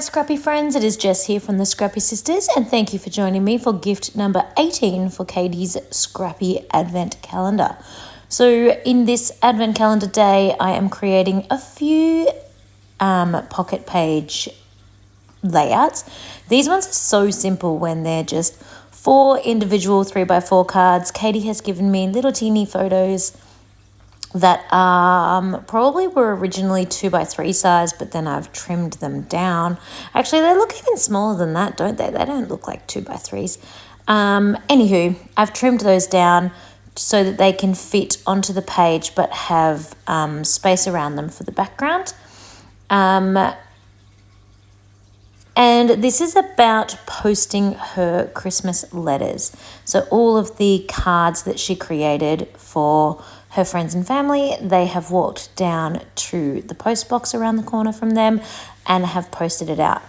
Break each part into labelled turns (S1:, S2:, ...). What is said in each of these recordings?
S1: my Scrappy friends, it is Jess here from the Scrappy Sisters, and thank you for joining me for gift number 18 for Katie's Scrappy Advent Calendar. So in this Advent Calendar day, I am creating a few pocket page layouts. These ones are so simple when they're just 4 individual 3x4 cards. Katie has given me little teeny photos that probably were originally 2x3 size, but then I've trimmed them down. Actually, they look even smaller than that, don't they? They don't look like 2x3s. Anywho, I've trimmed those down so that they can fit onto the page but have space around them for the background. And this is about posting her Christmas letters. So all of the cards that she created for her friends and family, they have walked down to the post box around the corner from them and have posted it out.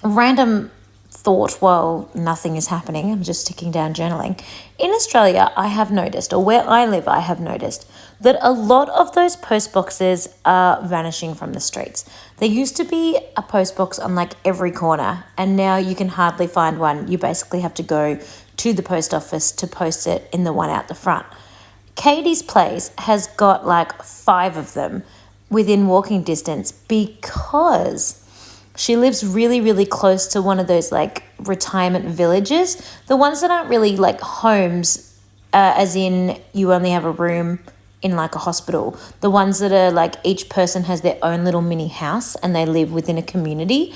S1: Random thought while nothing is happening, I'm just sticking down journaling. In Australia, I have noticed, or where I live, I have noticed that a lot of those post boxes are vanishing from the streets. There used to be a post box on like every corner, and now you can hardly find one. You basically have to go to the post office to post it in the one out the front. Katie's place has got like 5 of them within walking distance because she lives really, really close to one of those like retirement villages. The ones that aren't really like homes, as in you only have a room in like a hospital. The ones that are like each person has their own little mini house and they live within a community.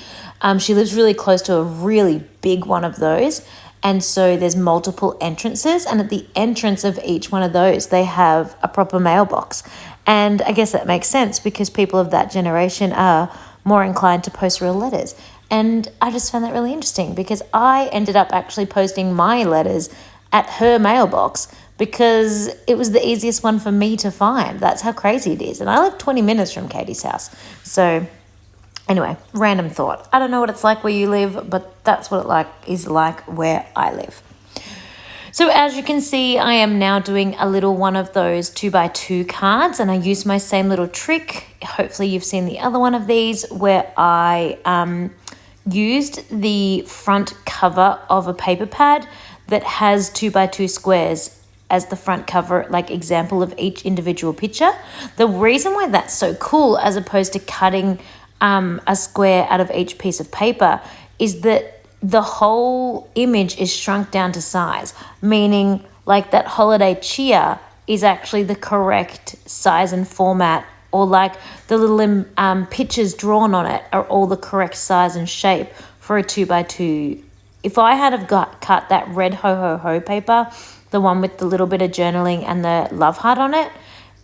S1: She lives really close to a really big one of those. And so there's multiple entrances, and at the entrance of each one of those, they have a proper mailbox. And I guess that makes sense because people of that generation are more inclined to post real letters. And I just found that really interesting because I ended up actually posting my letters at her mailbox because it was the easiest one for me to find. That's how crazy it is. And I live 20 minutes from Katie's house. So anyway, random thought. I don't know what it's like where you live, but that's what it is like where I live. So as you can see, I am now doing a little one of those 2x2 cards, and I use my same little trick. Hopefully you've seen the other one of these where I used the front cover of a paper pad that has 2x2 squares as the front cover, like example of each individual picture. The reason why that's so cool as opposed to cutting a square out of each piece of paper is that the whole image is shrunk down to size, meaning like that holiday cheer is actually the correct size and format, or like the little pictures drawn on it are all the correct size and shape for a 2x2. If I had have cut that red ho-ho-ho paper, the one with the little bit of journaling and the love heart on it,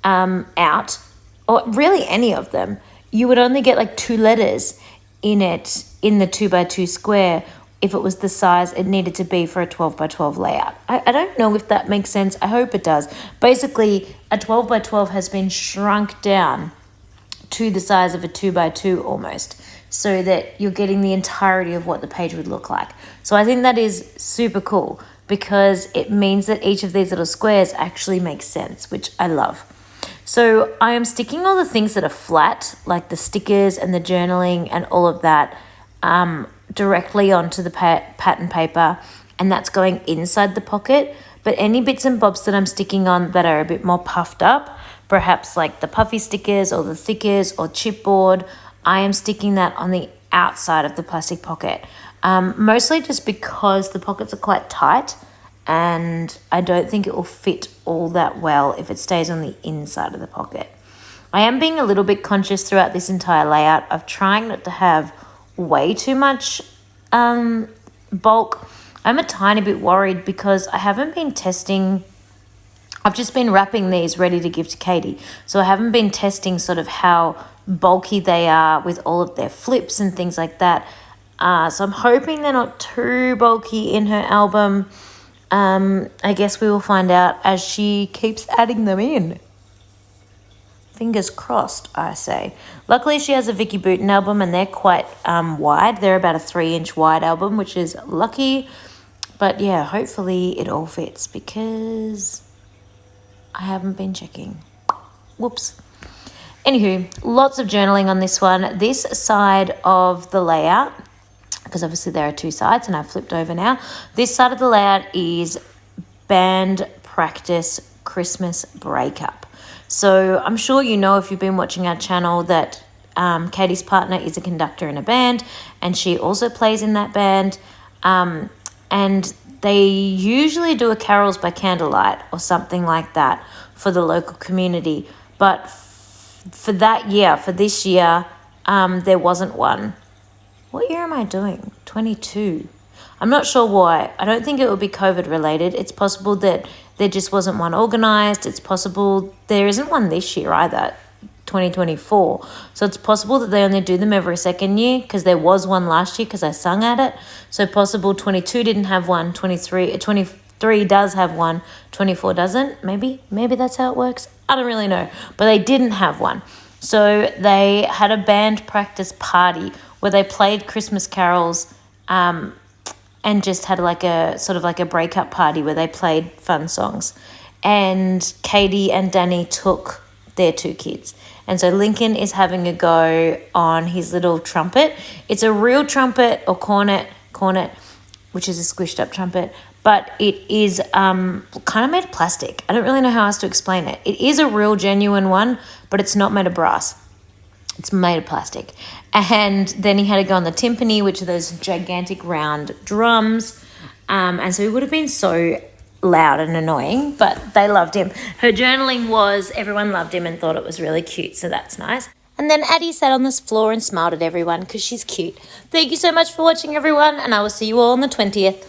S1: out, or really any of them, you would only get like 2 letters in it in the 2x2 square if it was the size it needed to be for a 12x12 layout. I don't know if that makes sense. I hope it does. Basically, a 12x12 has been shrunk down to the size of a 2x2 almost, so that you're getting the entirety of what the page would look like. So I think that is super cool because it means that each of these little squares actually makes sense, which I love. So I am sticking all the things that are flat, like the stickers and the journaling and all of that, directly onto the pattern paper, and that's going inside the pocket. But any bits and bobs that I'm sticking on that are a bit more puffed up, perhaps like the puffy stickers or the thickers or chipboard, I am sticking that on the outside of the plastic pocket, mostly just because the pockets are quite tight and I don't think it will fit all that well if it stays on the inside of the pocket. I am being a little bit conscious throughout this entire layout of trying not to have way too much bulk. I'm a tiny bit worried because I haven't been testing. I've just been wrapping these ready to give to Katie. So I haven't been testing sort of how bulky they are with all of their flips and things like that. So I'm hoping they're not too bulky in her album. I guess we will find out as she keeps adding them in. Fingers crossed, I say. Luckily, she has a Vicky Booten album and they're quite wide. They're about a 3-inch wide album, which is lucky. But yeah, hopefully it all fits because I haven't been checking. Whoops. Anywho, lots of journaling on this one. This side of the layout, because obviously there are two sides and I've flipped over now. This side of the layout is band practice Christmas breakup. So I'm sure you know, if you've been watching our channel, that Katie's partner is a conductor in a band, and she also plays in that band. And they usually do a carols by candlelight or something like that for the local community. But for this year, there wasn't one. What year am I doing? 22. I'm not sure why. I don't think it would be COVID related. It's possible that there just wasn't one organised. It's possible there isn't one this year either, 2024. So it's possible that they only do them every second year, because there was one last year because I sung at it. So possible 22 didn't have one, 23 does have one, 24 doesn't. Maybe that's how it works. I don't really know. But they didn't have one. So they had a band practice party where they played Christmas carols and just had like a breakup party where they played fun songs. And Katie and Danny took their two kids. And so Lincoln is having a go on his little trumpet. It's a real trumpet or cornet, which is a squished up trumpet, but it is kind of made of plastic. I don't really know how else to explain it. It is a real genuine one, but it's not made of brass. It's made of plastic. And then he had to go on the timpani, which are those gigantic round drums. And so he would have been so loud and annoying, but they loved him. Her journaling was everyone loved him and thought it was really cute, so that's nice. And then Addie sat on this floor and smiled at everyone because she's cute. Thank you so much for watching, everyone, and I will see you all on the 20th.